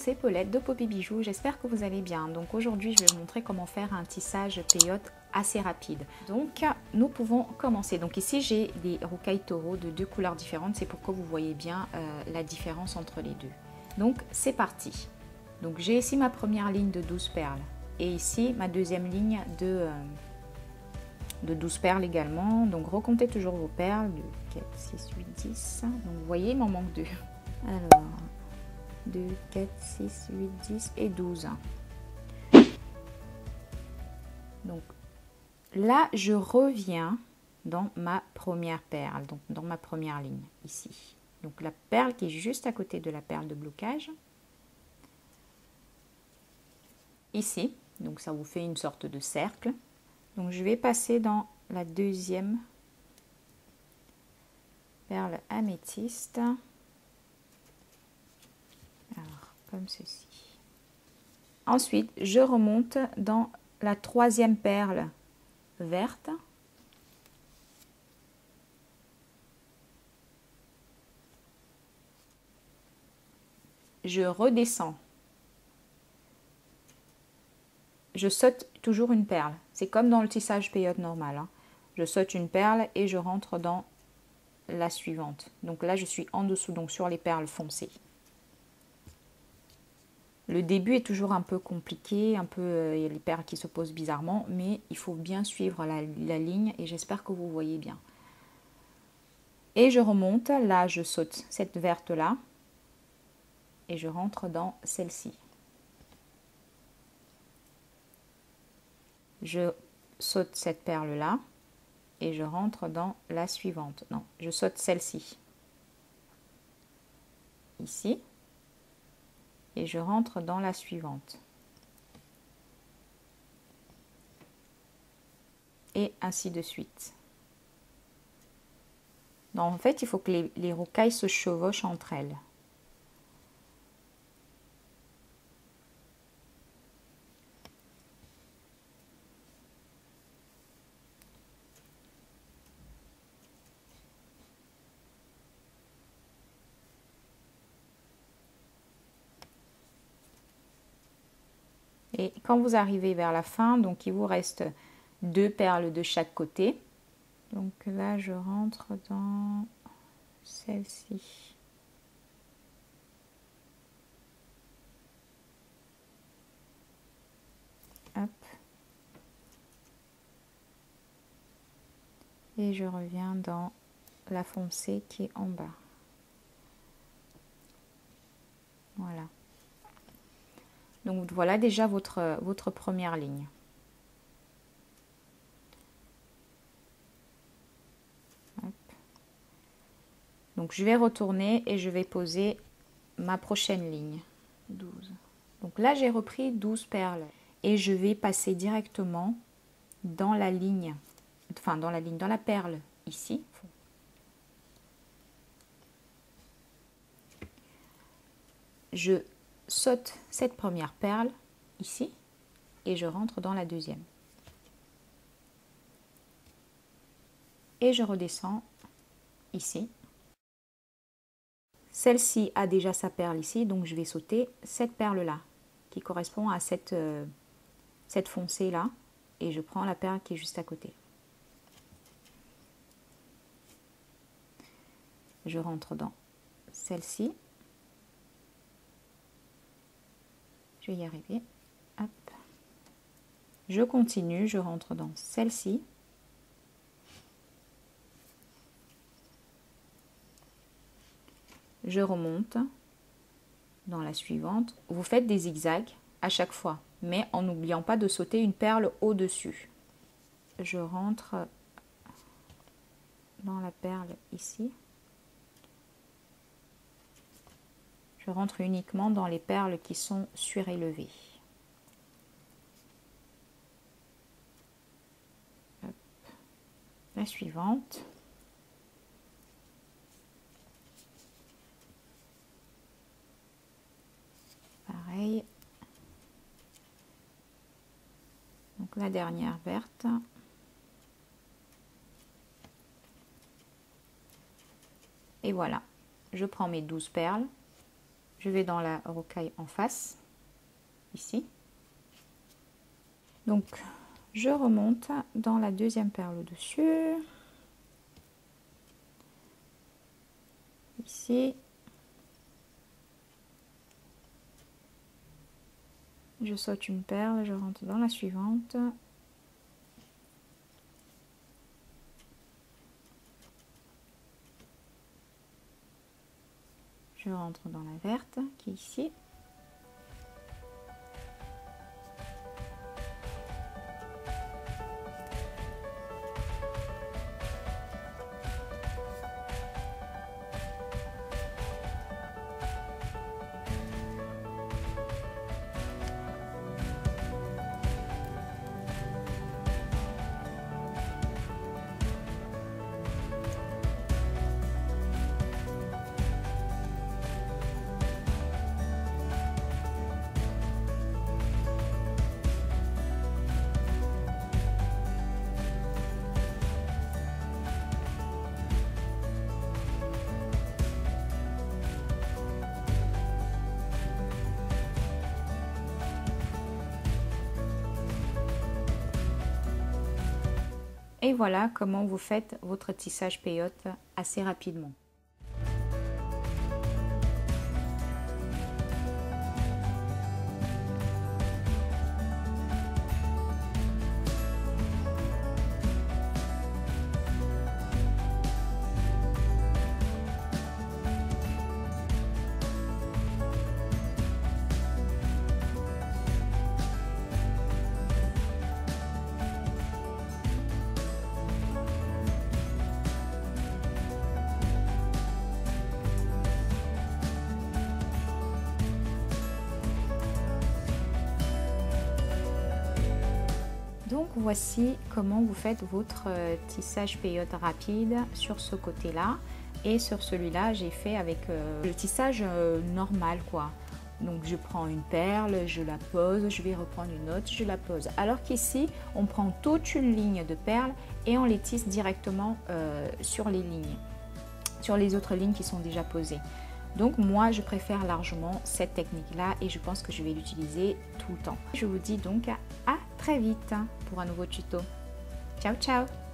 c'est Paulette de Poppy Bijoux, j'espère que vous allez bien. Donc aujourd'hui je vais vous montrer comment faire un tissage peyote assez rapide. Donc nous pouvons commencer. Donc ici j'ai des rocailles taureaux de deux couleurs différentes, c'est pour que vous voyez bien la différence entre les deux. Donc c'est parti. Donc j'ai ici ma première ligne de 12 perles et ici ma deuxième ligne de 12 perles également. Donc recomptez toujours vos perles, 2, 4, 6, 8, 10. Donc vous voyez il m'en manque 2. Alors 2, 4, 6, 8, 10 et 12. Donc là, je reviens dans ma première perle, donc dans ma première ligne, ici. Donc la perle qui est juste à côté de la perle de blocage. Ici, donc ça vous fait une sorte de cercle. Donc je vais passer dans la deuxième perle améthyste. Alors, comme ceci. Ensuite, je remonte dans la troisième perle verte. Je redescends. Je saute toujours une perle. C'est comme dans le tissage peyote normal. Hein. Je saute une perle et je rentre dans la suivante. Donc là, je suis en dessous, donc sur les perles foncées. Le début est toujours un peu compliqué, un peu, il y a les perles qui se posent bizarrement, mais il faut bien suivre la ligne et j'espère que vous voyez bien. Et je remonte, là je saute cette verte là et je rentre dans celle-ci. Je saute cette perle là et je rentre dans la suivante. Non, je saute celle-ci. Ici. Et je rentre dans la suivante. Et ainsi de suite. Donc, en fait, il faut que les rocailles se chevauchent entre elles. Et quand vous arrivez vers la fin, donc il vous reste 2 perles de chaque côté. Donc là, je rentre dans celle-ci. Hop. Et je reviens dans la foncée qui est en bas. Voilà. Donc voilà déjà votre première ligne. Hop. Donc je vais retourner et je vais poser ma prochaine ligne. 12. Donc là j'ai repris 12 perles et je vais passer directement dans la ligne, dans la perle ici. Je saute cette première perle ici et je rentre dans la deuxième. Et je redescends ici. Celle-ci a déjà sa perle ici, donc je vais sauter cette perle-là qui correspond à cette foncée-là et je prends la perle qui est juste à côté. Je rentre dans celle-ci. Je vais y arriver. Hop. Je continue, je rentre dans celle-ci. Je remonte dans la suivante. Vous faites des zigzags à chaque fois, mais en n'oubliant pas de sauter une perle au-dessus. Je rentre dans la perle ici. Je rentre uniquement dans les perles qui sont surélevées. Hop. La suivante. Pareil. Donc la dernière verte. Et voilà. Je prends mes 12 perles. je vais dans la rocaille en face, ici. Donc, je remonte dans la deuxième perle au-dessus. Ici. Je saute une perle, je rentre dans la suivante. Je rentre dans la verte qui est ici. Et voilà comment vous faites votre tissage peyote assez rapidement. Donc voici comment vous faites votre tissage peyote rapide sur ce côté là, et sur celui-là j'ai fait avec le tissage normal quoi. Donc je prends une perle, je la pose, je vais reprendre une autre, je la pose. Alors qu'ici on prend toute une ligne de perles et on les tisse directement sur les lignes, sur les autres lignes qui sont déjà posées. Donc moi je préfère largement cette technique là et je pense que je vais l'utiliser tout le temps. Je vous dis donc à très vite pour un nouveau tuto. Ciao ciao!